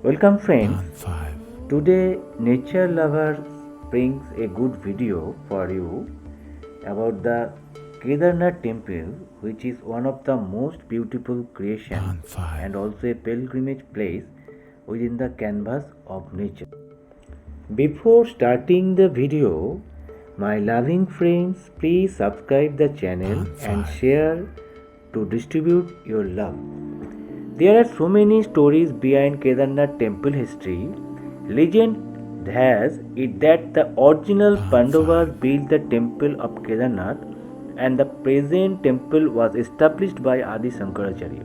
Welcome friends. Today nature lover brings a good video for you about the Kedarnath temple, which is one of the most beautiful creations and also a pilgrimage place within the canvas of nature. Before starting the video, my loving friends, please subscribe the channel and share to distribute your love. There are so many stories behind Kedarnath temple history. Legend has it that the original Pandavas built the temple of Kedarnath and the present temple was established by Adi Shankaracharya,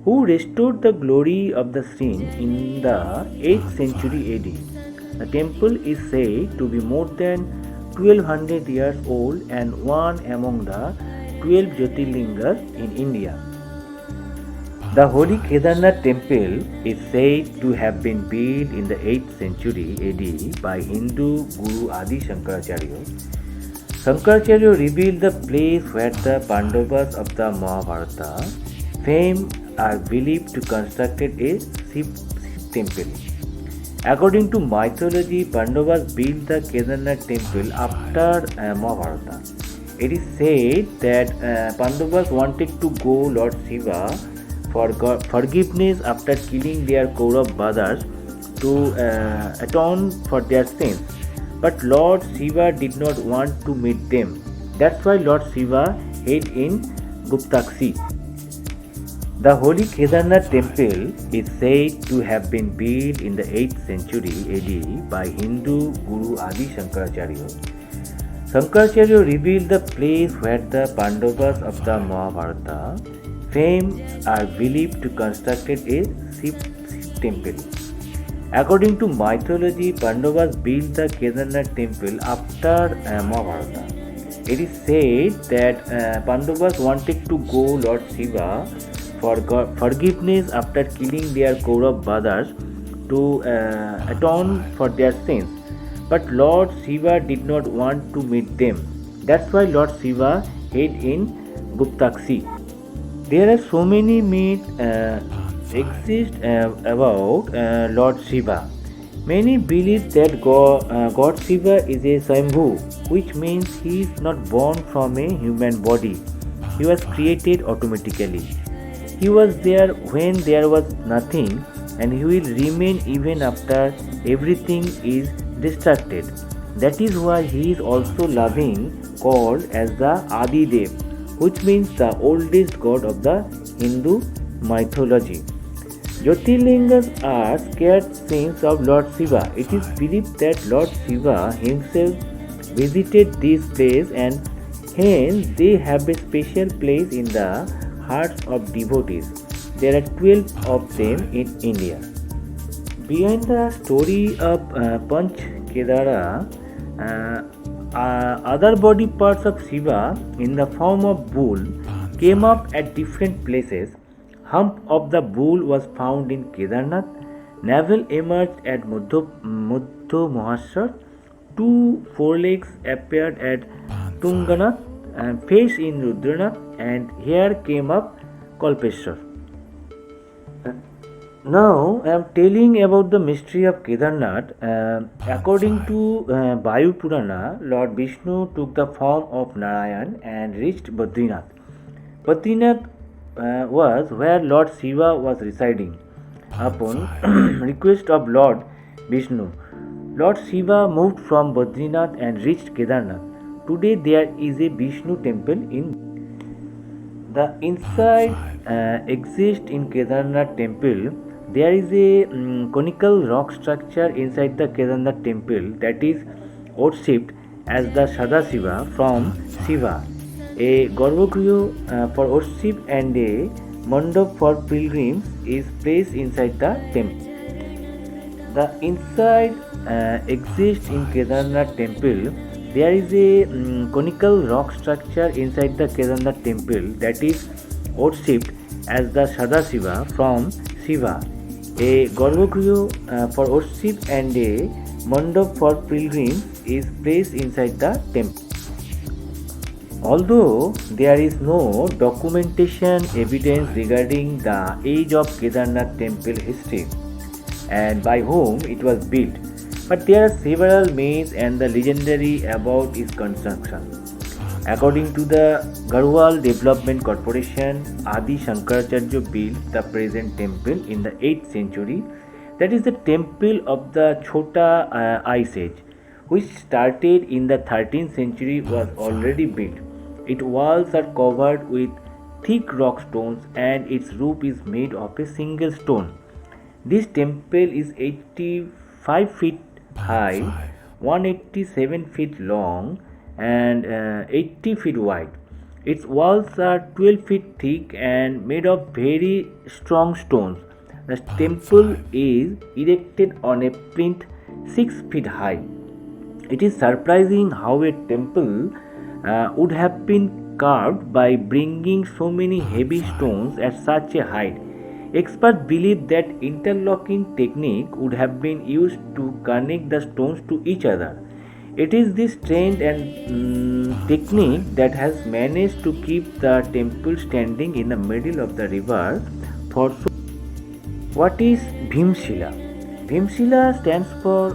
who restored the glory of the scene in the 8th century AD. The temple is said to be more than 1200 years old and one among the 12 jyotirlingas in India. The holy Kedarnath temple is said to have been built in the 8th century AD by Hindu Guru Adi Shankaracharya. Shankaracharya revealed the place where the Pandavas of the Mahabharata fame are believed to constructed a Shiv temple. According to mythology, Pandavas built the Kedarnath temple after Mahabharata. It is said that Pandavas wanted to go Lord Shiva for forgiveness after killing their Kaurav brothers to atone for their sins. But Lord Shiva did not want to meet them. That's why Lord Shiva hid in Guptaksi. The holy Kedarnath temple is said to have been built in the 8th century AD by Hindu Guru Adi Shankaracharya. Shankaracharya revealed the place where the Pandavas of the Mahabharata fame are believed to constructed a Shiv temple. According to mythology, Pandavas built the Kedarnath temple after Mahabharata. It is said that Pandavas wanted to go Lord Shiva for forgiveness after killing their Kaurav brothers to atone for their sins. But Lord Shiva did not want to meet them. That's why Lord Shiva hid in Guptaksi. There are so many myths exist about Lord Shiva. Many believe that God Shiva is a Swambhu, which means he is not born from a human body. He was created automatically. He was there when there was nothing, and he will remain even after everything is destructed. That is why he is also loving, called as the Adi Dev, which means the oldest god of the Hindu mythology. Jyotirlingas are sacred scenes of Lord Shiva. It is believed that Lord Shiva himself visited this place and hence they have a special place in the hearts of devotees. There are 12 of them in India. Behind the story of Panch Kedara, other body parts of Shiva in the form of bull came up at different places. Hump of the bull was found in Kedarnath. Navel emerged at Muddho Mahashar. Two forelegs appeared at Tunganath, and face in Rudranath, and hair came up Kalpeshwar. Now I am telling about the mystery of Kedarnath. According to Vayu Purana, Lord Vishnu took the form of Narayan and reached Badrinath. Badrinath was where Lord Shiva was residing. Upon request of Lord Vishnu, Lord Shiva moved from Badrinath and reached Kedarnath. Today there is a Vishnu temple in the inside exists in Kedarnath temple. There is a conical rock structure inside the Kedarnath temple that is worshipped as the Sadashiva from Shiva. A Garbhagriha for worship and a mandap for pilgrims is placed inside the temple. The inside exists in Kedarnath temple. There is a conical rock structure inside the Kedarnath temple that is worshipped as the Sadashiva from Shiva. A Garbhagriha for worship and a mandap for pilgrims is placed inside the temple. Although there is no documentation evidence regarding the age of Kedarnath temple history, and by whom it was built. But there are several myths and the legendary about its construction. According to the Garhwal Development Corporation, Adi Shankaracharya built the present temple in the 8th century. That is the temple of the Chota Ice Age, which started in the 13th century, was already built. Its walls are covered with thick rock stones and its roof is made of a single stone. This temple is 85 feet high, 187 feet long, and 80 feet wide. Its walls are 12 feet thick and made of very strong stones. The temple is erected on a plinth 6 feet high. It is surprising how a temple would have been carved by bringing so many heavy stones at such a height. Experts believe that interlocking technique would have been used to connect the stones to each other. It is this strength and technique that has managed to keep the temple standing in the middle of the river for so. What is Bhimshila? Bhimshila stands for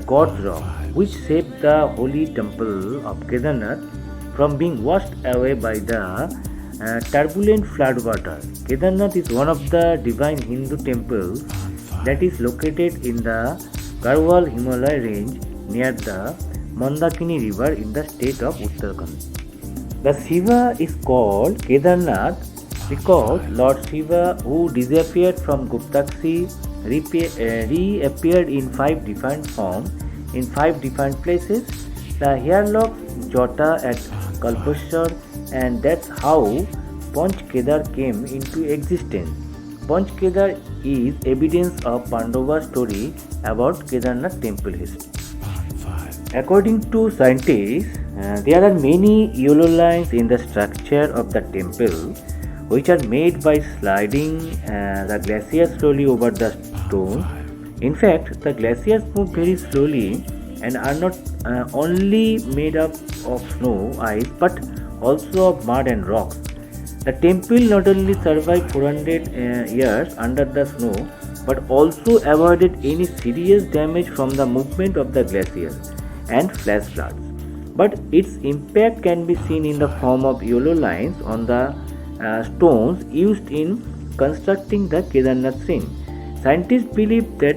God's rock, which saved the holy temple of Kedarnath from being washed away by the turbulent flood water. Kedarnath is one of the divine Hindu temples that is located in the Garhwal Himalaya range near the Mandakini river in the state of Uttarakhand. The Shiva is called Kedarnath because Lord Shiva, who disappeared from Guptaksi, reappeared in 5 different forms in 5 different places. The hairlock Jota at Kalpeshwar, and that's how Panch Kedar came into existence. Panch Kedar is evidence of Pandava's story about Kedarnath temple history. According to scientists, there are many yellow lines in the structure of the temple, which are made by sliding the glaciers slowly over the stone. In fact, the glaciers move very slowly and are not only made up of snow, ice, but also of mud and rocks. The temple not only survived 400 years under the snow, but also avoided any serious damage from the movement of the glaciers and flash floods. But its impact can be seen in the form of yellow lines on the stones used in constructing the Kedarnath shrine. Scientists believe that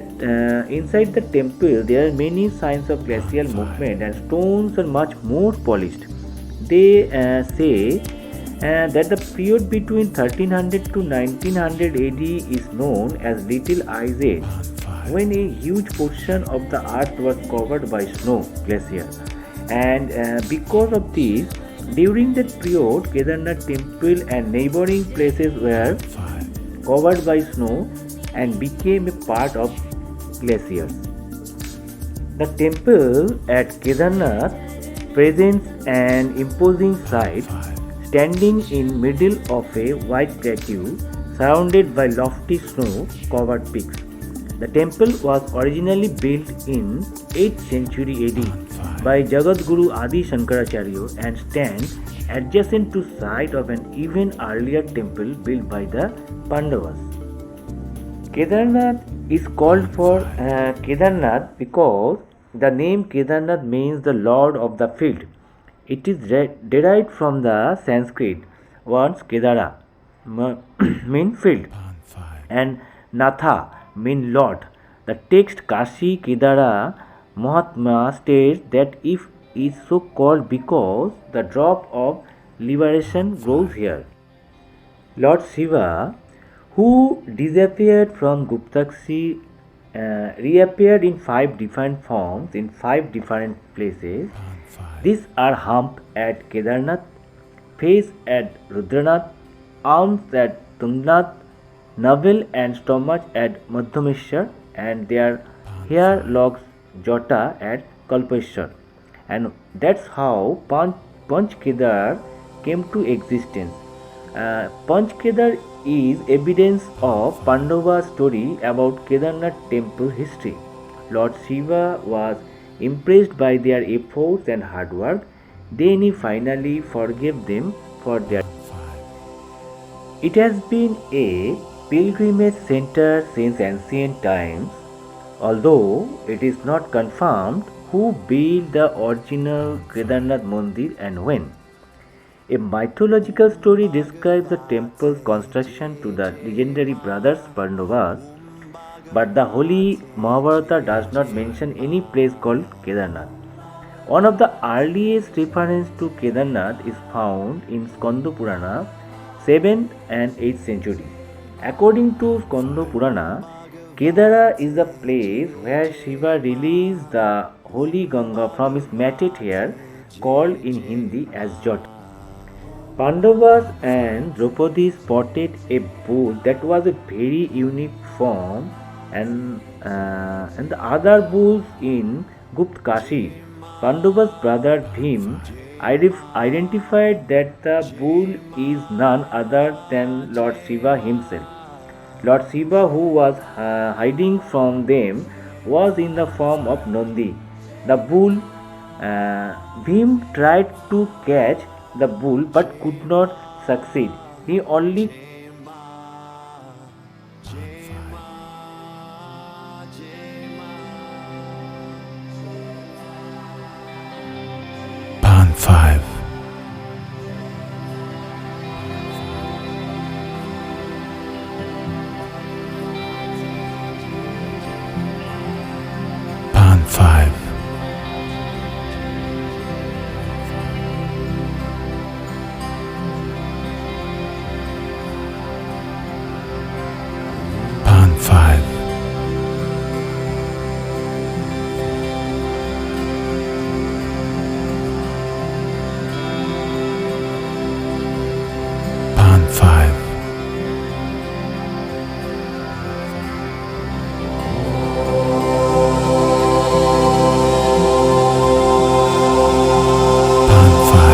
inside the temple there are many signs of glacial movement and stones are much more polished. They say that the period between 1300 to 1900 AD is known as Little Ice Age, when a huge portion of the earth was covered by snow glacier. And because of this, during that period, Kedarnath temple and neighboring places were covered by snow and became a part of glaciers. The temple at Kedarnath presents an imposing sight, standing in middle of a wide plateau surrounded by lofty snow-covered peaks. The temple was originally built in 8th century AD by Jagadguru Adi Shankaracharya and stands adjacent to site of an even earlier temple built by the Pandavas. Kedarnath is called for Kedarnath because the name Kedarnath means the Lord of the field. It is derived from the Sanskrit words Kedara mean field and Natha mean Lord. The text Kashi Kedara Mahatma states that it is so called because the drop of liberation grows here. Lord Shiva, who disappeared from Guptaksi, reappeared in 5 different forms in 5 different places. These are hump at Kedarnath, face at Rudranath, arms at Tungnath, navel and stomach at Madhyameshwar, and their hair locks Jota at Kalpeshwar. And that's how Panch Kedar came to existence. Panch Kedar is evidence of Pandava's story about Kedarnath temple history. Lord Shiva was impressed by their efforts and hard work. Then he finally forgave them for their. It has been a pilgrimage center since ancient times. Although it is not confirmed who built the original Kedarnath Mandir and when. A mythological story describes the temple's construction to the legendary brothers Pandavas, but the Holy Mahabharata does not mention any place called Kedarnath. One of the earliest references to Kedarnath is found in Skanda Purana, 7th and 8th century. According to Skanda Purana, Kedara is the place where Shiva released the holy Ganga from his matted hair, called in Hindi as Jyotirlinga. Pandavas and Draupadi spotted a bull that was a very unique form, and the other bulls in Gupt Kashi. Pandava's brother Bhim identified that the bull is none other than Lord Shiva himself. Lord Shiva, who was hiding from them, was in the form of Nandi. The bull, Bhim tried to catch the bull but could not succeed. He only Pan 5. Pan 5. Pan 5. Pan 5. Pan 5. Pan 5.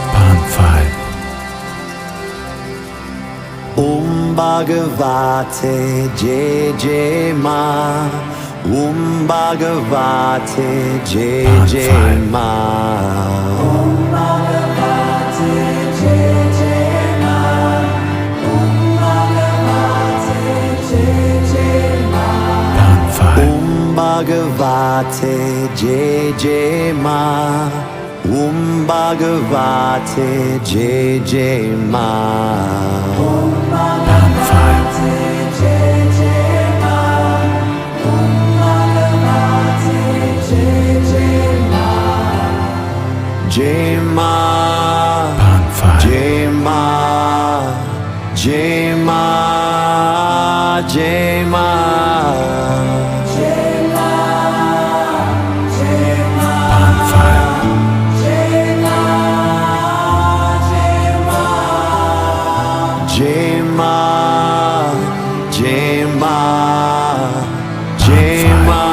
Pan 5. Bhagavate Jai Jai Ma Bhagavate Jai Pan Jai 5. Ma Pan 5. Bhagavate Jai Jai Ma Bhagavate Jai Jai Ma Pan 5. Jai Ma Pan 5. Jai Ma Jai Ma Jai Ma Pan 5. Jai Ma Jai Ma Jai Ma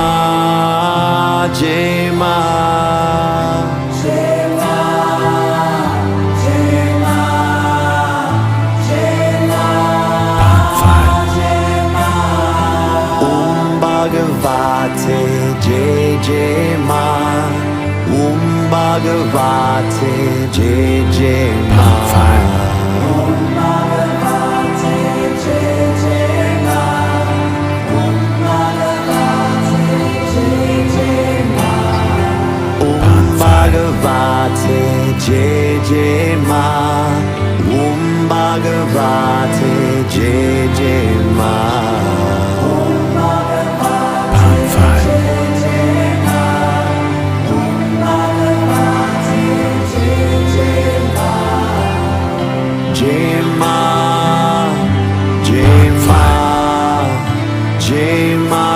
Jai Ma Bhagavate Jai Jai Ma Bhagavate Jai Jai Ma Bhagavate Jai Jai Ma Bhagavate Jai Jai Ma Pan 5. Jai Ma Jai Ma Jai Ma